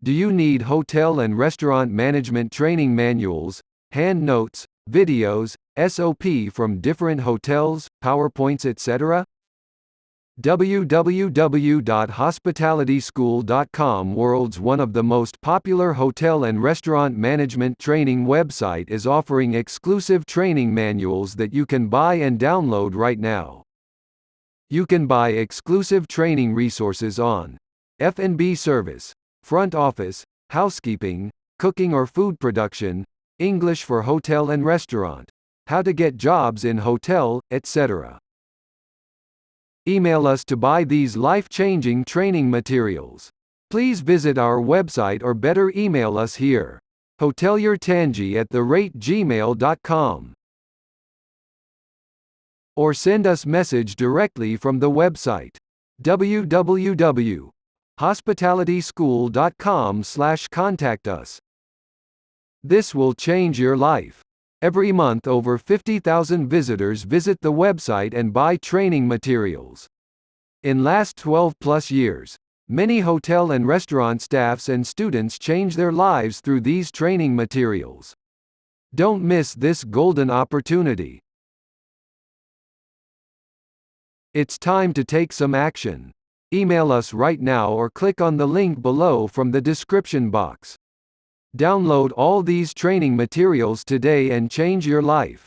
Do you need hotel and restaurant management training manuals, hand notes, videos, SOP from different hotels, PowerPoints, etc.? www.hospitalityschool.com, world's one of the most popular hotel and restaurant management training website, is offering exclusive training manuals that you can buy and download right now. You can buy exclusive training resources on F&B service, front office, housekeeping, cooking or food production, English for hotel and restaurant, how to get jobs in hotel, etc. Email us to buy these life-changing training materials. Please visit our website or better email us here. hoteliertangi@gmail.com. Or send us message directly from the website www.hospitalityschool.com/contact us. This will change your life. Every month over 50,000 visitors visit the website and buy training materials. In last 12+ years, many hotel and restaurant staffs and students change their lives through these training materials. Don't miss this golden opportunity. It's time to take some action. Email us right now or click on the link below from the description box. Download all these training materials today and change your life.